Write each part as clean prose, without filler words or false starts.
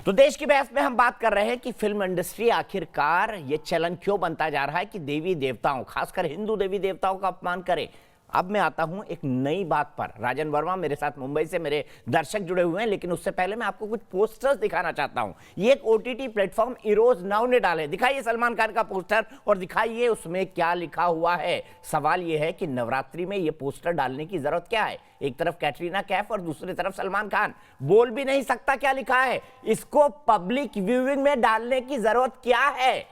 तो देश की बहस में हम बात कर रहे हैं कि फिल्म इंडस्ट्री आखिरकार ये चलन क्यों बनता जा रहा है कि देवी देवताओं, खासकर हिंदू देवी देवताओं का अपमान करे। अब मैं आता हूं एक नई बात पर। राजन वर्मा मेरे साथ मुंबई से मेरे दर्शक जुड़े हुए हैं, लेकिन उससे पहले मैं आपको कुछ पोस्टर्स दिखाना चाहता हूं। ये एक ओटीटी प्लेटफॉर्म इरोज नाउ ने डाले। दिखाइए सलमान खान का पोस्टर और दिखाइए उसमें क्या लिखा हुआ है। सवाल यह है कि नवरात्रि में ये पोस्टर डालने की जरूरत क्या है? एक तरफ कैटरीना कैफ और दूसरी तरफ सलमान खान। बोल भी नहीं सकता क्या लिखा है। इसको पब्लिक व्यूइंग में डालने की जरूरत क्या है?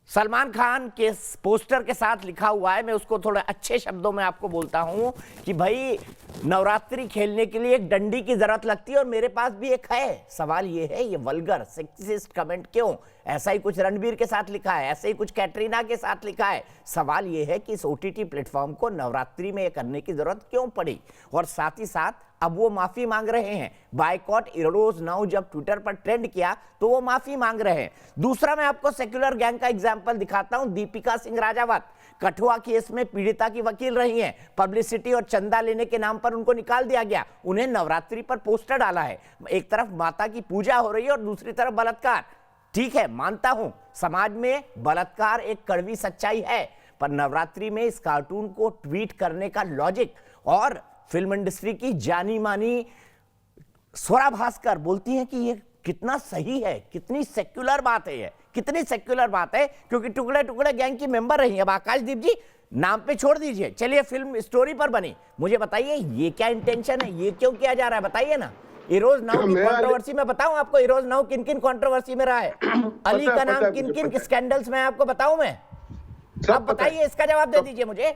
सलमान खान के पोस्टर के साथ लिखा हुआ है, मैं उसको थोड़े अच्छे शब्दों में आपको बोलता हूं कि भाई नवरात्रि खेलने के लिए एक डंडी की जरूरत लगती है और मेरे पास भी एक है। सवाल ये है, ये वल्गर सेक्सिस्ट कमेंट क्यों? ऐसा ही कुछ रणबीर के साथ लिखा है, ऐसे ही कुछ कैटरीना के साथ लिखा है। सवाल ये है कि इस ओटीटी प्लेटफॉर्म को नवरात्रि में करने की जरूरत क्यों पड़ी? और साथ ही साथ अब वो माफी मांग रहे हैं। बायकॉट इरोज नाउ जब ट्विटर पर ट्रेंड किया तो वो माफी मांग रहे हैं। दूसरा मैं आपको सेक्युलर गैंग का एग्जांपल दिखाता हूं। दीपिका सिंह राजावत कठुआ केस में पीड़िता की वकील रही हैं। पब्लिसिटी और चंदा लेने के नाम पर उनको निकाल दिया गया। उन्हें नवरात्रि पर पोस्टर डाला है। एक तरफ माता की पूजा हो रही है और दूसरी तरफ बलात्कार। ठीक है, मानता हूं समाज में बलात्कार एक कड़वी सच्चाई है, पर नवरात्रि में इस कार्टून को ट्वीट करने का लॉजिक। और फिल्म इंडस्ट्री की जानी मानी स्वरा भास्कर बोलती हैं कि ये कितना सही है, कितनी सेक्युलर बात है, ये कितनी सेक्युलर बात है, क्योंकि टुकड़े टुकड़े गैंग की मेंबर रही है। अब आकाशदीप जी नाम पे छोड़ दीजिए, चलिए फिल्म स्टोरी पर बनी। मुझे बताइए ये क्या इंटेंशन है, ये क्यों किया जा रहा है, बताइए ना। इरोज नाउ की कंट्रोवर्सी में बताऊं आपको, इरोज नाउ किन किन कंट्रोवर्सी में रहा है, अली का नाम किन किन स्कैंडल्स में आपको बताऊं मैं? अब बताइए, इसका जवाब दे दीजिए मुझे।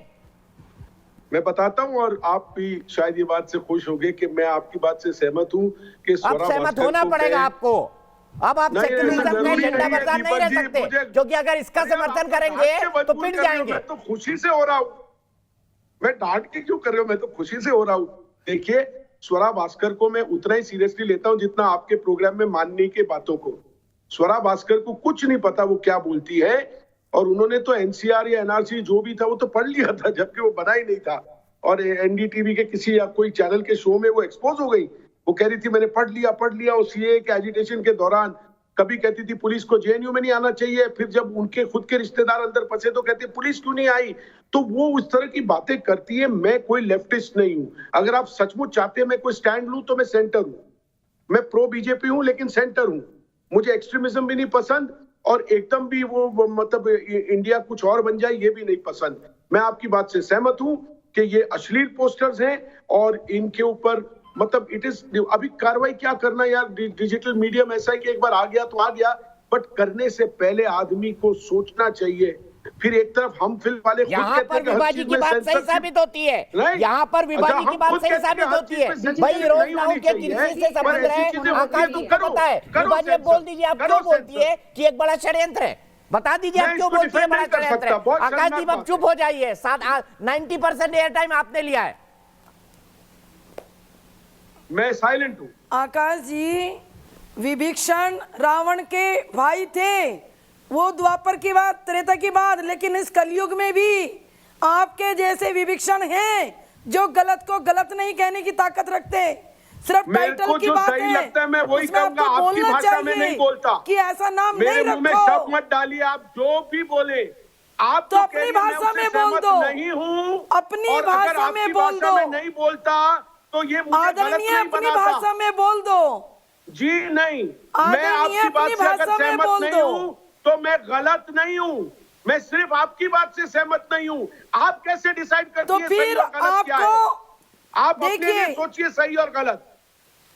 मैं बताता हूं, और आप भी शायद ये बात से खुश होंगे कि मैं आपकी बात से सहमत हूं कि अब सहमत होना पड़ेगा आपको। अब आप सेक्युलरिज्म का झंडा बरसात नहीं रह सकते, क्योंकि अगर इसका समर्थन करेंगे तो पिट जाएंगे। मैं तो खुशी से हो रहा हूं, मैं डांट के क्यों कर रहे हो, मैं तो खुशी से हो रहा हूं। देखिए, स्वरा भास्कर को मैं उतना ही सीरियसली लेता हूं जितना आपके प्रोग्राम में मानने की बातों को। स्वरा भास्कर को कुछ नहीं पता वो क्या बोलती है, और उन्होंने तो एनसीआर या एनआरसी जो भी था वो तो पढ़ लिया था, जबकि वो बना ही नहीं था। और एनडीटीवी के किसी या कोई चैनल के शो में वो एक्सपोज हो गई। वो कह रही थी मैंने पढ़ लिया और सीए के एजिटेशन के दौरान कभी कहती थी पुलिस को जेएनयू में नहीं आना चाहिए, फिर जब उनके खुद के रिश्तेदार अंदर फंसे तो कहती पुलिस क्यों नहीं आई। तो वो उस तरह की बातें करती है। मैं कोई लेफ्टिस्ट नहीं हूं। अगर आप सचमुच चाहते हैं मैं कोई स्टैंड लूं तो मैं सेंटर हूं। मैं प्रो बीजेपी हूं, लेकिन सेंटर हूं। मुझे एक्सट्रीमिज्म भी नहीं पसंद, और एकदम भी वो मतलब इंडिया कुछ और बन जाए ये भी नहीं पसंद। मैं आपकी बात से सहमत हूं कि ये अश्लील पोस्टर्स हैं, और इनके ऊपर मतलब इट इज अभी कार्रवाई क्या करना यार। डिजिटल मीडियम ऐसा है कि एक बार आ गया तो आ गया, बट करने से पहले आदमी को सोचना चाहिए। फिर एक तरफ हम फिल्म वाले यहाँ पर विभाजी की बात सही साबित होती है, यहाँ पर विभाजी की बात सही साबित होती है। भाई इरोज नाउ के किसी से संबंध रहे, आकाश जी को पता है। विभाजी अब बोल दीजिए, आप क्यों बोलती है कि एक बड़ा षड्यंत्र है? बता दीजिए आप क्यों बोलती है बड़ा षड्यंत्र है? आकाश जी अब चुप हो जाइए। 90% एयर टाइम आपने लिया है। मैं साइलेंट हूं। आकाश जी, विभीषण रावण के भाई थे, वो द्वापर की बात, त्रेता की बात, लेकिन इस कलयुग में भी आपके जैसे विभीषण हैं जो गलत को गलत नहीं कहने की ताकत रखते। सिर्फ टाइटल की बात है, मैं वही कहूंगा, आपकी भाषा में नहीं बोलता कि ऐसा नाम नहीं रखो। मेरे मुंह में शब्द मत डालिए, आप जो भी बोले आप तो अपनी भाषा में बोल दो। नहीं हूं, अपनी भाषा में बोल दो। नहीं बोलता तो ये मुझे गलत नहीं अपनी भाषा में बोल दो जी। नहीं, मैं आपकी बात से अगर सहमत नहीं हूं तो मैं गलत नहीं हूं। मैं सिर्फ आपकी बात से सहमत नहीं हूं। आप कैसे डिसाइड करती हैं सही और गलत क्या है? आप अपने लिए सोचिए सही और गलत,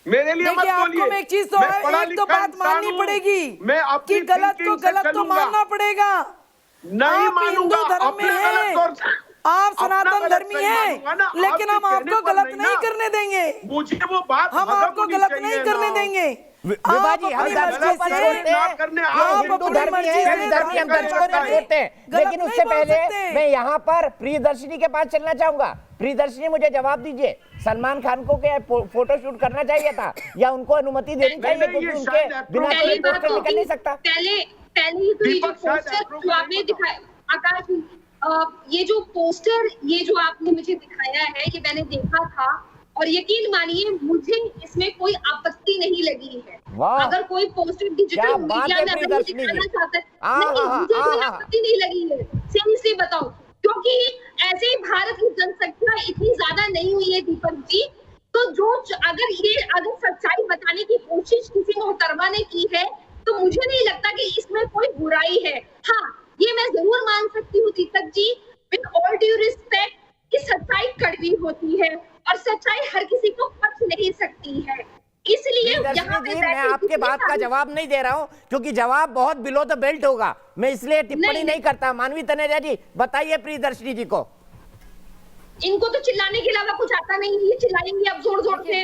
मेरे लिए मत बोलिए। एक चीज तो है, एक तो बात माननी पड़ेगी, मैं कि गलत को गलत तो मानना पड़ेगा। नहीं मानूंगा, धर्म में है, आप सनातन धर्मी हैं, लेकिन हम आपको गलत नहीं करने देंगे। मुझे वो बात हम आपको गलत नहीं करने देंगे। विभाजी हम दर्शकों पर छोड़ते हैं, आप हिंदू धर्मी हैं, सभी धर्मी हम दर्शकों पर छोड़ते हैं। लेकिन उससे पहले मैं यहाँ पर प्रियदर्शनी के पास चलना चाहूंगा। प्रियदर्शनी, मुझे जवाब दीजिए, सलमान खान को क्या फोटो शूट करना चाहिए था या उनको अनुमति देनी चाहिए, क्योंकि उनके बिना कोई पोस्टर निकल नहीं सकता? पहले तो ये जो पोस्टर जो आपने दिखाया आकाश, ये जो पोस्टर ये जो आपने मुझे दिखाया है, ये मैंने देखा था और यकीन मानिए मुझे इसमें कोई आपत्ति नहीं लगी है। वाह। अगर कोई पोस्टर डिजिटल क्या बात मीडिया है में अगर प्रियदर्शनी दिखाना जी। चाहता है, हाँ, नहीं हाँ, मुझे कोई हाँ। आपत्ति नहीं लगी है, सीरियसली बताओ, क्योंकि ऐसे ही भारत की जनसंख्या इतनी ज्यादा नहीं हुई है दीपक जी, तो अगर सच्चाई बताने की कोशिश किसी मोहतरमा ने की है तो मुझे नहीं लगता कि इसमें कोई बुराई है। हाँ, ये मैं जरूर मान सकती हूँ Deepak ji, with all due respect, कि सच्चाई कड़वी होती है और सच्चाई हर किसी को पच नहीं सकती है। इसलिए यहाँ पे मैं आपके बात का जवाब नहीं दे रहा हूँ, क्योंकि जवाब बहुत बिलो द बेल्ट होगा, मैं इसलिए टिप्पणी नहीं करता। मानवी तनेजा जी बताइए प्रियदर्शनी जी को। इनको तो चिल्लाने के अलावा कुछ आता नहीं, ये चिल्लाएंगे अब जोर जोर से।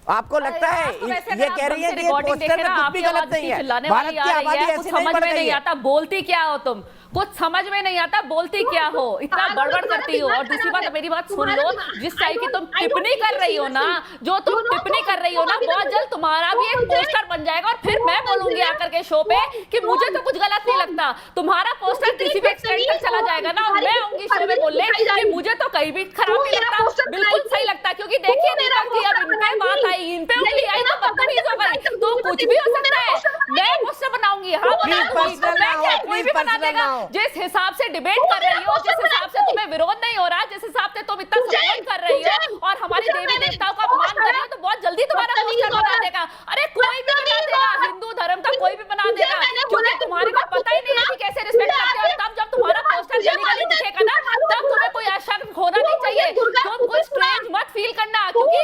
आपको लगता है ये कह रही है कि पोस्टर में कुछ भी गलत नहीं है, भारत की आबादी ऐसी नहीं बढ़ गई है। बोलती क्या हो तुम, कुछ समझ में नहीं आता, बोलती क्या हो, इतना बड़बड़ करती हो। और दूसरी बात, मेरी बात सुन लो, जिस टाइप की तुम टिप्पणी कर रही हो ना, जो तुम टिप्पणी कर रही हो ना, बहुत जल्द तुम्हारा भी एक पोस्टर बन जाएगा और फिर मैं बोलूंगी आकर के शो पे कि मुझे तो कुछ गलत नहीं लगता। तुम्हारा पोस्टर किसी भी एक्सटेंड तक चला जाएगा ना, और मैं आऊंगी शो में बोलने कि मुझे तो कहीं भी खराब नहीं लगता, बिल्कुल सही लगता। क्योंकि देखिए दीपक जी, अब इन पे बात आई, इन पे उंगली आई तो बदतमीज हो गई, तो कुछ भी हो सकता है। मैं पोस्टर बनाऊंगी, हाँ बनाऊंगी, कोई भी बना देगा। जिस हिसाब से डिबेट कर रही हो, जिस हिसाब से तुम्हें विरोध नहीं हो रहा, जिस हिसाब से तुम इतना सपोर्ट कर रही हो और हमारे देवी देवताओं का अपमान कर रही हो, तो बहुत जल्दी तुम्हारा पोस्टर बना देगा। अरे कोई भी बना देगा, हिंदू धर्म का कोई भी बना देगा, क्योंकि तुम्हारे को पता ही नहीं है कि कैसे रिस्पेक्ट करते हो। तब जब तुम्हारा पोस्टर गली गली दिखेगा ना, तब तुम्हें कोई आशंक होना नहीं चाहिए, तुम कोई स्ट्रेंज मत फील करना, क्योंकि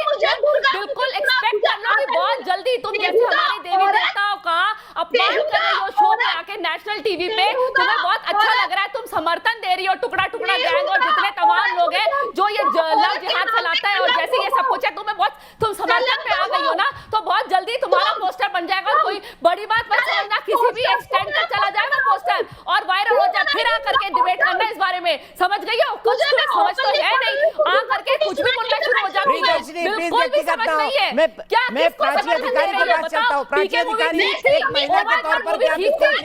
बिल्कुल एक्सपेक्ट कर लो कि बहुत जल्दी तुम जैसे हमारे देवी देवताओं का अपमान कर रही हो शो में आके नेशनल टीवी पे, तुम्हें बहुत अच्छा लग रहा है, तुम समर्थन दे रही हो टुकड़ा टुकड़ा गैंग और जितने तमाम लोग हैं जो ये लव जिहाद फैलाता है और जैसे ये सब कुछ है, तुम्हें बहुत तुम समर्थन में आ गई हो ना, तो बहुत जल्दी तुम्हारा पोस्टर बन जाएगा। और कोई बड़ी बात मत समझना, किसी भी एक्सटेंड तक चला जाएगा पोस्टर और वायरल हो जाए, फिर आकर के डिबेट करना इस बारे में, समझ गई हो? कुछ तुम्हें समझ तो है नहीं, आकर के कुछ भी बोलना शुरू हो जाती है, बिल्कुल भी समझ नहीं है। क्या मैं प्राची अधिकारी की बात करता हूं, प्राची अधिकारी एक महिला के तौर पर क्या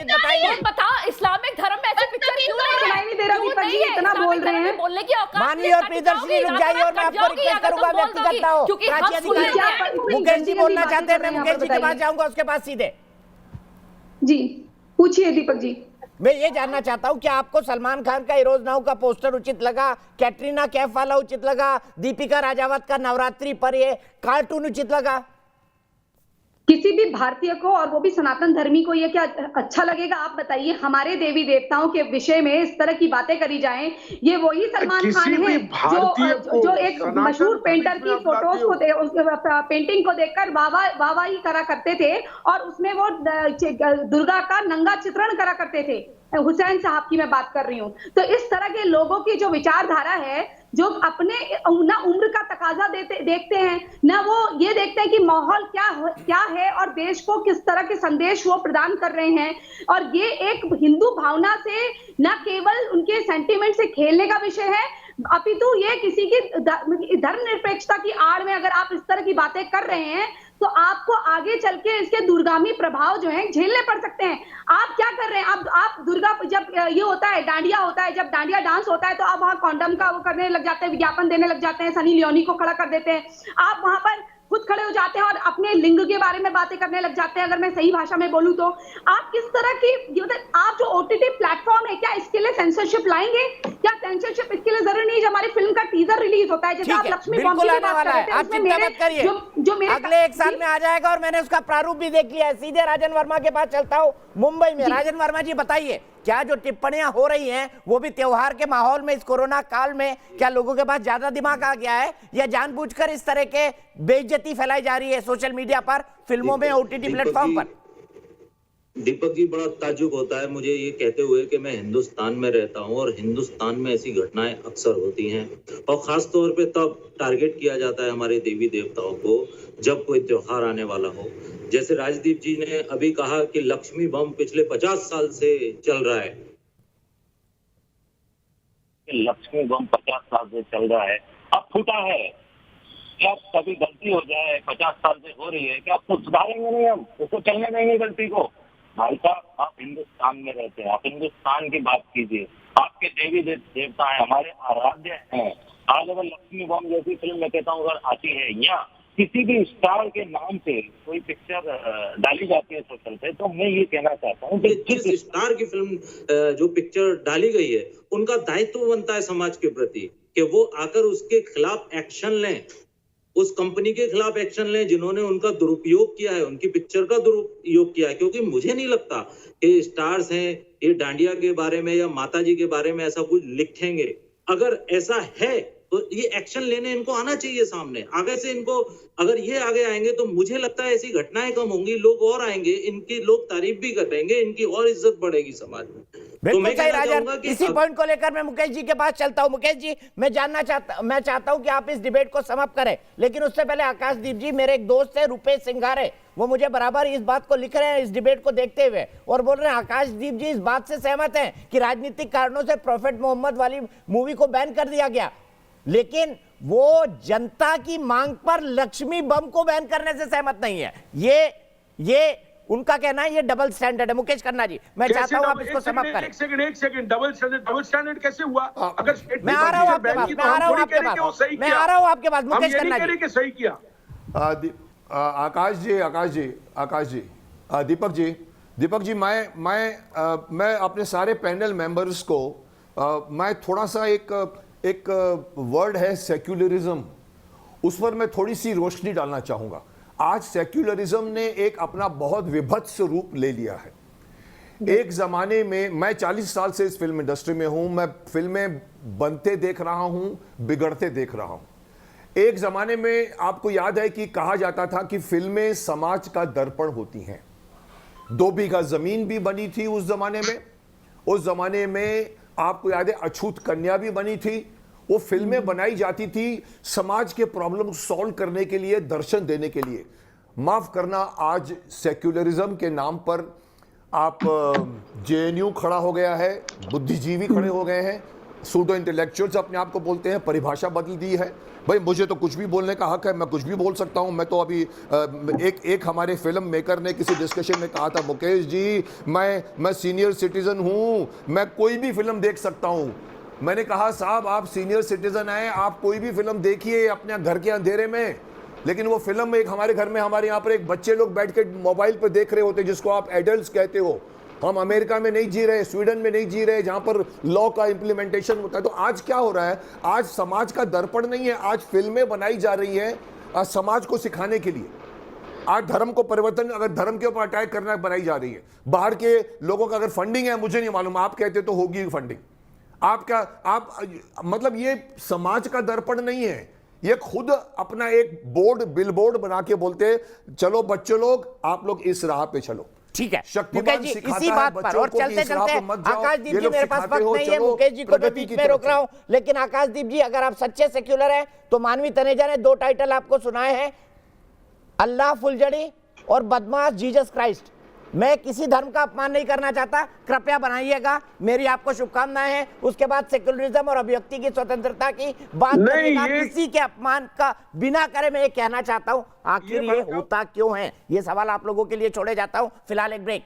बताइए, बताओ इस्लामिक धर्म में ऐसे पिक्चर क्यों नहीं दे रहा दीपक जी, इतना बोल रहे हैं। बोलने की औकात मानवी और प्रियदर्शनी रुक जाइए और मैं आपको रिक्वेस्ट करूंगा व्यक्तिगत ना हो। प्राची अधिकारी मुकेश जी बोलना चाहते हैं, मैं मुकेश जी के पास जाऊंगा, उसके पास सीधे। जी पूछिए दीपक जी। मैं ये जानना चाहता हूँ कि आपको सलमान खान का हीरोज नाउ का पोस्टर उचित लगा, कैटरीना कैफ वाला उचित लगा, दीपिका राजावत का नवरात्रि पर ये कार्टून उचित लगा? किसी भी भारतीय को और वो भी सनातन धर्मी को ये क्या अच्छा लगेगा? आप बताइए। हमारे देवी देवताओं के विषय में इस तरह की बातें करी जाएं, ये वही सलमान खान है जो एक मशहूर पेंटर की फोटोज को पेंटिंग को देखकर वाहवाही करा करते थे और उसमें वो दुर्गा का नंगा चित्रण करा करते थे। हुसैन साहब की मैं बात कर रही हूँ। तो इस तरह के लोगों की जो विचारधारा है, जो अपने ना उम्र का तकाजा देखते हैं, ना वो ये देखते हैं कि माहौल क्या है और देश को किस तरह के संदेश वो प्रदान कर रहे हैं। और ये एक हिंदू भावना से ना केवल उनके सेंटिमेंट से खेलने का विषय है, अपितु ये किसी की धर्मनिरपेक्षता की आड़ में अगर आप इस तरह की बातें कर रहे हैं तो आपको आगे चल के इसके दूरगामी प्रभाव जो हैं झेलने पड़ सकते हैं। आप क्या कर रहे हैं? आप दुर्गा जब ये होता है, डांडिया होता है, जब डांडिया डांस होता है तो आप वहां कॉन्डम का वो करने लग जाते हैं, विज्ञापन देने लग जाते हैं, सनी लियोनी को खड़ा कर देते हैं, आप वहां पर खुद खड़े हो जाते हैं और अपने लिंग के बारे में बातें करने लग जाते हैं। अगर मैं सही भाषा में बोलूं तो आप किस तरह की आप जो ओटीटी प्लेटफॉर्म है, क्या इसके लिए सेंसरशिप लाएंगे? क्या सेंसरशिप इसके लिए जरूरी नहीं? हमारे फिल्म का टीजर रिलीज होता है, जैसे आप लक्ष्मी बॉम्ब की बात कर रहे थे, आप चिंता मत करिए, जो मेरे अगले एक साल में आ जाएगा और मैंने उसका प्रारूप भी देख लिया है। सीधे राजन वर्मा के पास चलता हूँ मुंबई में। राजन वर्मा जी बताइए, क्या जो टिप्पणियां हो रही हैं वो भी त्योहार के माहौल में, इस कोरोना काल में, क्या लोगों के पास ज्यादा दिमाग आ गया है या जानबूझकर इस तरह के बेइज्जती फैलाई जा रही है सोशल मीडिया पर, फिल्मों में, ओटीटी प्लेटफॉर्म पर? दीपक जी, बड़ा ताज्जुब होता है मुझे ये कहते हुए कि मैं हिंदुस्तान में रहता हूं और हिंदुस्तान में ऐसी घटनाएं अक्सर होती हैं और खास तौर पे तब टारगेट किया जाता है हमारे देवी देवताओं को जब कोई त्योहार आने वाला हो। जैसे राजदीप जी ने अभी कहा कि लक्ष्मी बम पिछले 50 साल से चल रहा है। लक्ष्मी बम 50 साल से चल रहा है, अब फूटा है, क्या कभी गलती हो जाए 50 साल से हो रही है, क्या आपको सुधारेंगे नहीं? हम उसको चलने देंगे गलती को? भाई साहब, आप हिंदुस्तान में रहते हैं, आप हिंदुस्तान की बात कीजिए। आपके देवी देवता है, हमारे आराध्य हैं। आज अगर लक्ष्मी बम जैसी फिल्म मैं कहता हूँ अगर आती है या किसी भी स्टार के नाम से कोई पिक्चर डाली जाती है सोशल पे, तो मैं ये कहना चाहता हूँ कि जिस स्टार की फिल्म जो पिक्चर डाली गई है उनका दायित्व बनता है समाज के प्रति कि वो आकर उसके खिलाफ एक्शन लें, उस कंपनी के खिलाफ एक्शन लें जिन्होंने उनका दुरुपयोग किया है, उनकी पिक्चर का दुरुपयोग किया है। क्योंकि मुझे नहीं लगता कि स्टार्स हैं ये डांडिया के बारे में या माता जी के बारे में ऐसा कुछ लिखेंगे। अगर ऐसा है तो ये एक्शन लेने इनको आना चाहिए सामने। आगे से इनको अगर ये आगे आएंगे तो मुझे लगता है ऐसी घटनाएं कम होंगी, लोग और आएंगे, इनकी लोग तारीफ भी करेंगे, इनकी और इज्जत बढ़ेगी समाज में। तो मैं कहना चाहूंगा कि इसी पॉइंट को लेकर मैं मुकेश जी के पास चलता हूं। मुकेश जी, मैं चाहता हूं कि आप इस डिबेट को समाप्त करें, लेकिन उससे पहले आकाशदीप जी, मेरे एक दोस्त है रुपेश सिंघारे, वो मुझे बराबर इस बात को लिख रहे हैं इस डिबेट को देखते हुए, और बोल रहे हैं आकाशदीप जी इस बात से सहमत हैं कि राजनीतिक कारणों से प्रॉफेट मोहम्मद वाली मूवी को बैन कर दिया गया, लेकिन वो जनता की मांग पर लक्ष्मी बम को बैन करने से सहमत नहीं है। ये उनका कहना है, ये डबल स्टैंडर्ड है। मुकेश खन्ना जी, मैं चाहता हूं आप इसको समाप्त करें। एक सेकंड, डबल स्टैंडर्ड कैसे हुआ? अगर मैं आ रहा हूं आपके पास, मैं आ रहा हूं आपके पास मुकेश खन्ना जी। सही किया आकाश जी, दीपक जी, मैं अपने सारे पैनल मेंबर्स को मैं थोड़ा सा एक वर्ड है सेक्युलरिज्म, उस पर मैं थोड़ी सी रोशनी डालना चाहूंगा। आज सेक्युलरिज्म ने एक अपना बहुत विभत्स रूप ले लिया है। एक जमाने में, मैं 40 साल से इस फिल्म इंडस्ट्री में हूं, मैं फिल्में बनते देख रहा हूं, बिगड़ते देख रहा हूं। एक जमाने में आपको याद है कि कहा जाता था कि फिल्में समाज का दर्पण होती हैं। 2 बीघा जमीन भी बनी थी उस जमाने में। उस जमाने में आपको याद है अछूत कन्या भी बनी थी। वो फिल्में बनाई जाती थी समाज के प्रॉब्लम सॉल्व करने के लिए, दर्शन देने के लिए। माफ करना, आज सेक्युलरिज्म के नाम पर आप जेएनयू खड़ा हो गया है, बुद्धिजीवी खड़े हो गए हैं, सूडो इंटेलेक्चुअल्स अपने आप को बोलते हैं, परिभाषा बदल दी है। भाई मुझे तो कुछ भी बोलने का हक है, मैं कुछ भी बोल सकता हूं। मैं तो अभी एक हमारे फिल्म मेकर ने किसी डिस्कशन में कहा था, मुकेश जी मैं सीनियर सिटीजन हूं, मैं कोई भी फिल्म देख सकता हूं। मैंने कहा साहब आप सीनियर सिटीजन हैं, आप कोई भी फिल्म देखिए अपने घर के अंधेरे में, लेकिन वो फिल्म एक हमारे घर में, हमारे यहाँ पर एक बच्चे लोग बैठ के मोबाइल पर देख रहे होते जिसको आप एडल्ट्स कहते हो। हम अमेरिका में नहीं जी रहे, स्वीडन में नहीं जी रहे, जहां पर लॉ का इंप्लीमेंटेशन होता है। तो आज क्या हो रहा है? आज समाज का दर्पण नहीं है, आज फिल्में बनाई जा रही है समाज को सिखाने के लिए। आज धर्म को परिवर्तन, अगर धर्म के ऊपर अटैक करना बनाई जा रही है। बाहर के लोगों का अगर फंडिंग है, मुझे नहीं मालूम, आप कहते तो होगी फंडिंग। आप मतलब ये समाज का दर्पण नहीं है, ये खुद अपना एक बिलबोर्ड बना के बोलते चलो बच्चों लोग, आप लोग इस राह पे चलो। ठीक है मुकेश जी, इसी बात पर और चलते चलते आकाशदीप जी, मेरे पास वक्त नहीं है, मुकेश जी को मैं बीच में रोक रहा हूं, लेकिन आकाशदीप जी अगर आप सच्चे सेक्युलर हैं तो मानवी तनेजा ने 2 टाइटल आपको सुनाए हैं, अल्लाह फुलझड़ी और बदमाश जीसस क्राइस्ट। मैं किसी धर्म का अपमान नहीं करना चाहता, कृपया बनाइएगा, मेरी आपको शुभकामनाएं हैं। उसके बाद सेक्युलरिज्म और अभिव्यक्ति की स्वतंत्रता की बात किसी के अपमान का बिना करे मैं ये कहना चाहता हूं, आखिर ये होता क्यों है? ये सवाल आप लोगों के लिए छोड़े जाता हूं। फिलहाल एक ब्रेक।